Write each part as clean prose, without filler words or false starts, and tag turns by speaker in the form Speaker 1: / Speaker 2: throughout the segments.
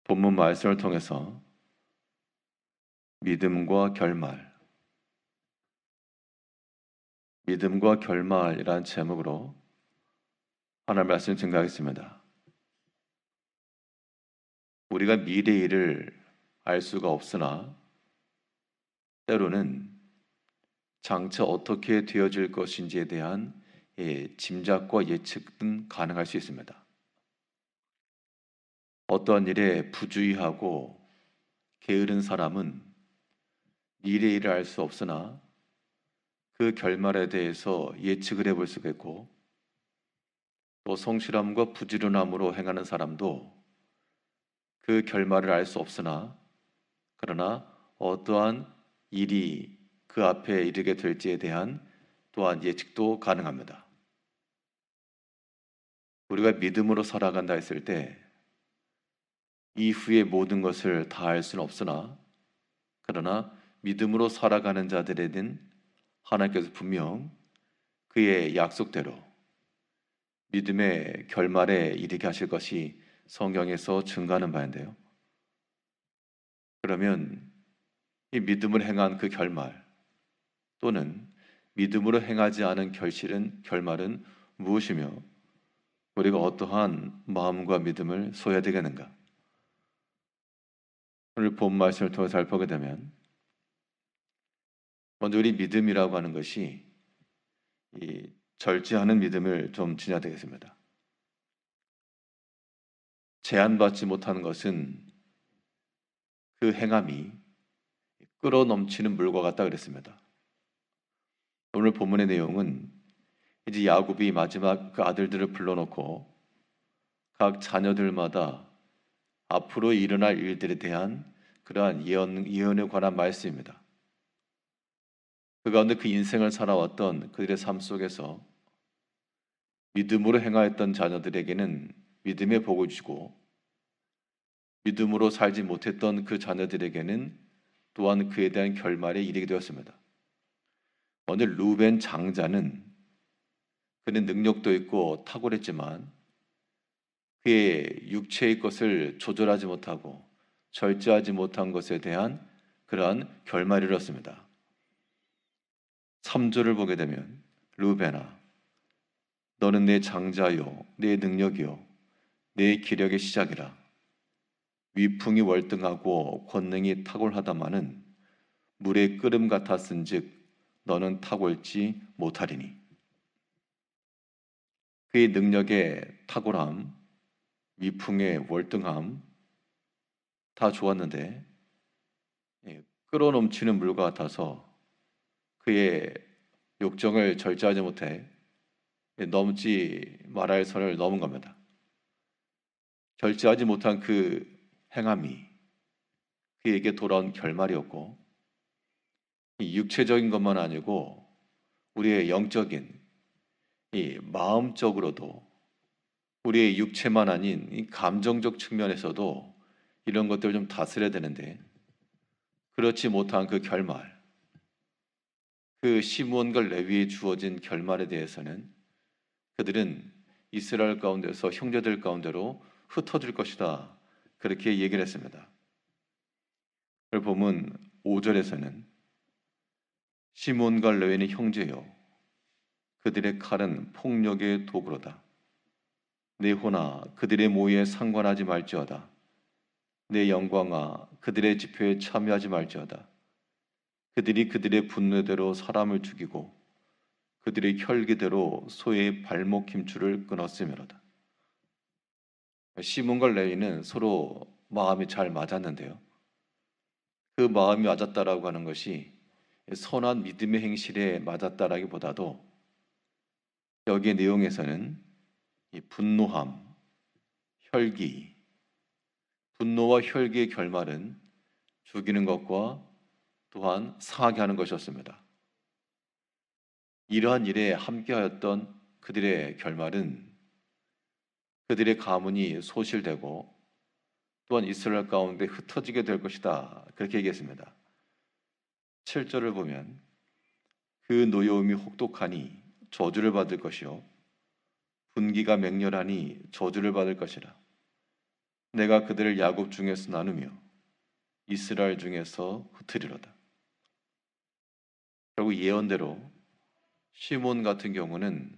Speaker 1: 본문 말씀을 통해서 믿음과 결말이라는 제목으로 하나님 말씀 증가하겠습니다. 우리가 미래의 일을 알 수가 없으나 때로는 장차 어떻게 되어질 것인지에 대한 짐작과 예측은 가능할 수 있습니다. 어떠한 일에 부주의하고 게으른 사람은 미래의 일을 알 수 없으나 그 결말에 대해서 예측을 해볼 수가 있고, 또 성실함과 부지런함으로 행하는 사람도 그 결말을 알 수 없으나 그러나 어떠한 일이 그 앞에 이르게 될지에 대한 또한 예측도 가능합니다. 우리가 믿음으로 살아간다 했을 때 이후의 모든 것을 다 알 수는 없으나 그러나 믿음으로 살아가는 자들에는 하나님께서 분명 그의 약속대로 믿음의 결말에 이르게 하실 것이 성경에서 증거하는 바인데요. 그러면 이 믿음을 행한 그 결말 또는 믿음으로 행하지 않은 결말은 무엇이며 우리가 어떠한 마음과 믿음을 소해야 되겠는가? 오늘 본 말씀을 통해 살펴보게 되면 먼저 우리 믿음이라고 하는 것이 이 절제하는 믿음을 좀 지녀야 되겠습니다. 제한받지 못하는 것은 그 행함이 끌어넘치는 물과 같다 그랬습니다. 오늘 본문의 내용은 이제 야곱이 마지막 그 아들들을 불러놓고 각 자녀들마다 앞으로 일어날 일들에 대한 그러한 예언에 관한 말씀입니다. 그 가운데 그 인생을 살아왔던 그들의 삶 속에서 믿음으로 행하였던 자녀들에게는 믿음의 복을 주고 믿음으로 살지 못했던 그 자녀들에게는 또한 그에 대한 결말에 이르게 되었습니다. 먼저 루벤 장자는 그는 능력도 있고 탁월했지만 그의 육체의 것을 조절하지 못하고 절제하지 못한 것에 대한 그러한 결말을 이뤘습니다. 3절을 보게 되면 루벤아 너는 내 장자요 내 능력이요 내 기력의 시작이라 위풍이 월등하고 권능이 탁월하다마는 물의 끓음 같았은즉 너는 탁월지 못하리니. 그의 능력의 탁월함, 위풍의 월등함 다 좋았는데 끌어넘치는 물과 같아서 그의 욕정을 절제하지 못해 넘지 말아야 할 선을 넘은 겁니다. 절제하지 못한 그 행함이 그에게 돌아온 결말이었고, 이 육체적인 것만 아니고 우리의 영적인 이 마음적으로도 우리의 육체만 아닌 이 감정적 측면에서도 이런 것들을 좀 다스려야 되는데 그렇지 못한 그 결말, 그 시므온과 레위에 주어진 결말에 대해서는 그들은 이스라엘 가운데서 형제들 가운데로 흩어질 것이다 그렇게 얘기를 했습니다. 그걸 보면 5절에서는 시므온과 레위는 형제요 그들의 칼은 폭력의 도구로다. 내 호나 그들의 모의에 상관하지 말지어다. 내 영광아 그들의 집회에 참여하지 말지어다. 그들이 그들의 분노대로 사람을 죽이고 그들의 혈기대로 소의 발목 힘줄을 끊었으며로다. 시몬과 레위는 서로 마음이 잘 맞았는데요. 그 마음이 맞았다라고 하는 것이 선한 믿음의 행실에 맞았다라기보다도 여기의 내용에서는 이 분노와 혈기의 결말은 죽이는 것과 또한 상하게 하는 것이었습니다. 이러한 일에 함께하였던 그들의 결말은 그들의 가문이 소실되고 또한 이스라엘 가운데 흩어지게 될 것이다. 그렇게 얘기했습니다. 7절을 보면 그 노여움이 혹독하니 저주를 받을 것이요 분기가 맹렬하니 저주를 받을 것이라. 내가 그들을 야곱 중에서 나누며 이스라엘 중에서 흩으리로다. 결국 예언대로 시몬 같은 경우는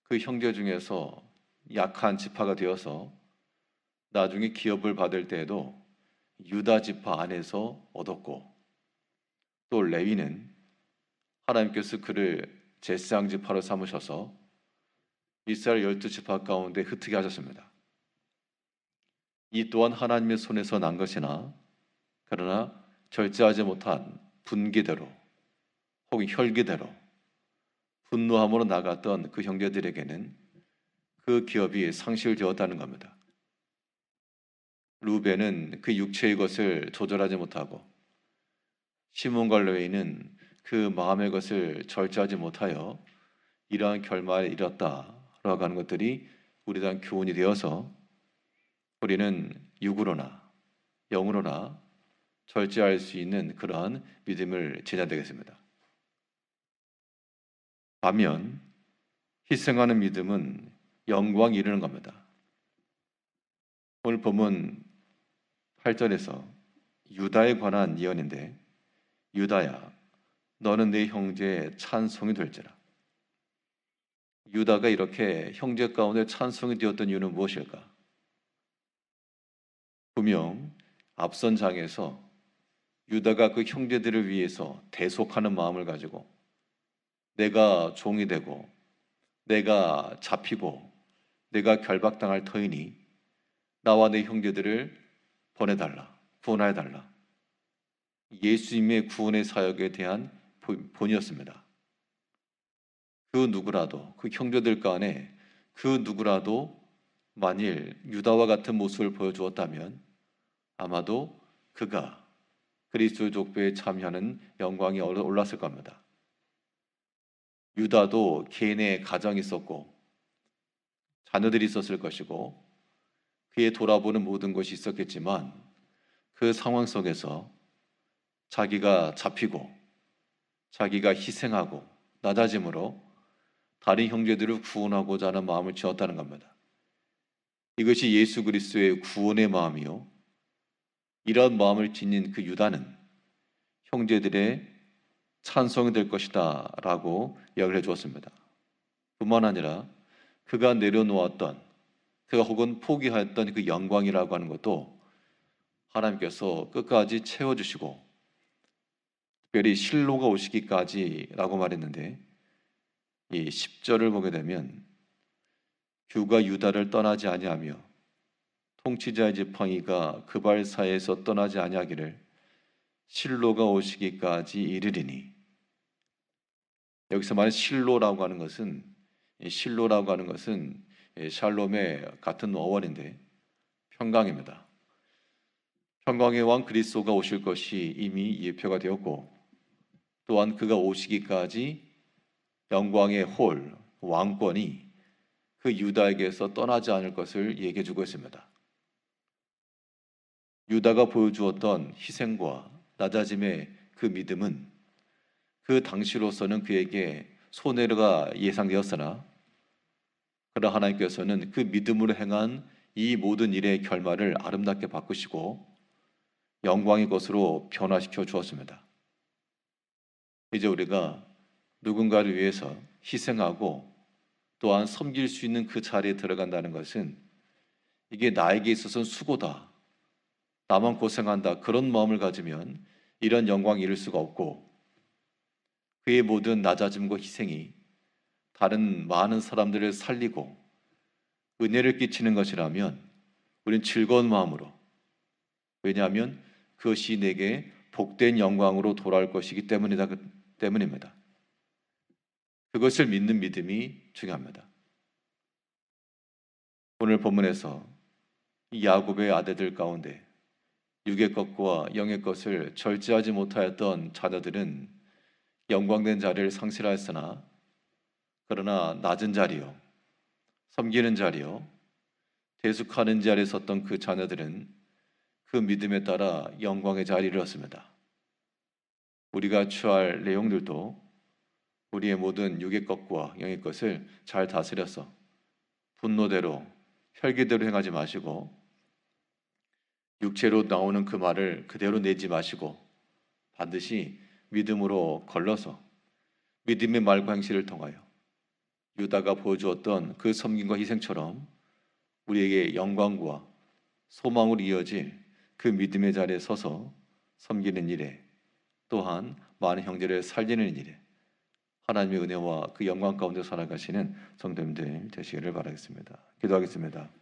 Speaker 1: 그 형제 중에서 약한 지파가 되어서 나중에 기업을 받을 때에도 유다 지파 안에서 얻었고, 또 레위는 하나님께서 그를 제사장 지파로 삼으셔서 이스라엘 12지파 가운데 흩트게 하셨습니다. 이 또한 하나님의 손에서 난 것이나, 그러나 절제하지 못한 분기대로 혹은 혈기대로 분노함으로 나갔던 그 형제들에게는 그 기업이 상실되었다는 겁니다. 루벤은 그 육체의 것을 조절하지 못하고, 시몬과 레위는 그 마음의 것을 절제하지 못하여 이러한 결말에 이뤘다라고 하는 것들이 우리에 대한 교훈이 되어서 우리는 육으로나 영으로나 절제할 수 있는 그러한 믿음을 지녀야 되겠습니다. 반면 희생하는 믿음은 영광 이르는 겁니다. 오늘 본문 8절에서 유다에 관한 예언인데, 유다야 너는 네 형제의 찬송이 될지라. 유다가 이렇게 형제 가운데 찬송이 되었던 이유는 무엇일까? 분명 앞선 장에서 유다가 그 형제들을 위해서 대속하는 마음을 가지고 내가 종이 되고 내가 잡히고 내가 결박당할 터이니 나와 내 형제들을 보내달라, 구원하여달라. 예수님의 구원의 사역에 대한 본이었습니다. 그 누구라도, 그 형제들 간에 그 누구라도 만일 유다와 같은 모습을 보여주었다면 아마도 그가 그리스도의 족보에 참여하는 영광이 올랐을 겁니다. 유다도 개인의 가정이 있었고 자녀들이 있었을 것이고 그의 돌아보는 모든 것이 있었겠지만, 그 상황 속에서 자기가 잡히고 자기가 희생하고 낮아짐으로 다른 형제들을 구원하고자 하는 마음을 지었다는 겁니다. 이것이 예수 그리스도의 구원의 마음이요, 이런 마음을 지닌 그 유다는 형제들의 찬송이 될 것이다 라고 이야기를 해주었습니다. 뿐만 아니라 그가 내려놓았던, 그가 혹은 포기하였던 그 영광이라고 하는 것도 하나님께서 끝까지 채워주시고, 특별히 실로가 오시기까지라고 말했는데, 이 10절을 보게 되면 규가 유다를 떠나지 아니하며 통치자의 지팡이가 그 발사에서 떠나지 아니하기를 실로가 오시기까지 이르리니. 여기서 말하는 실로라고 하는 것은 샬롬의 같은 어원인데 평강입니다. 평강의 왕 그리스도가 오실 것이 이미 예표가 되었고, 또한 그가 오시기까지 영광의 홀, 왕권이 그 유다에게서 떠나지 않을 것을 얘기해 주고 있습니다. 유다가 보여주었던 희생과 낮아짐의 그 믿음은 그 당시로서는 그에게 손해가 예상되었으나, 그러나 하나님께서는 그 믿음으로 행한 이 모든 일의 결말을 아름답게 바꾸시고 영광의 것으로 변화시켜 주었습니다. 이제 우리가 누군가를 위해서 희생하고 또한 섬길 수 있는 그 자리에 들어간다는 것은 이게 나에게 있어서는 수고다, 나만 고생한다, 그런 마음을 가지면 이런 영광을 이룰 수가 없고, 그의 모든 낮아짐과 희생이 다른 많은 사람들을 살리고 은혜를 끼치는 것이라면 우리는 즐거운 마음으로, 왜냐하면 그것이 내게 복된 영광으로 돌아올 것이기 때문입니다. 그것을 믿는 믿음이 중요합니다. 오늘 본문에서 이 야곱의 아들들 가운데 육의 것과 영의 것을 절제하지 못하였던 자녀들은 영광된 자리를 상실하였으나, 그러나 낮은 자리요, 섬기는 자리요, 대숙하는 자리에 섰던 그 자녀들은 그 믿음에 따라 영광의 자리를 얻습니다. 우리가 취할 내용들도 우리의 모든 육의 것과 영의 것을 잘 다스려서 분노대로 혈기대로 행하지 마시고 육체로 나오는 그 말을 그대로 내지 마시고 반드시 믿음으로 걸러서 믿음의 말과 행실을 통하여 유다가 보여주었던 그 섬김과 희생처럼 우리에게 영광과 소망으로 이어질 그 믿음의 자리에 서서 섬기는 일에, 또한 많은 형제를 살리는 일에 하나님의 은혜와 그 영광 가운데 살아가시는 성도님들 되시기를 바라겠습니다. 기도하겠습니다.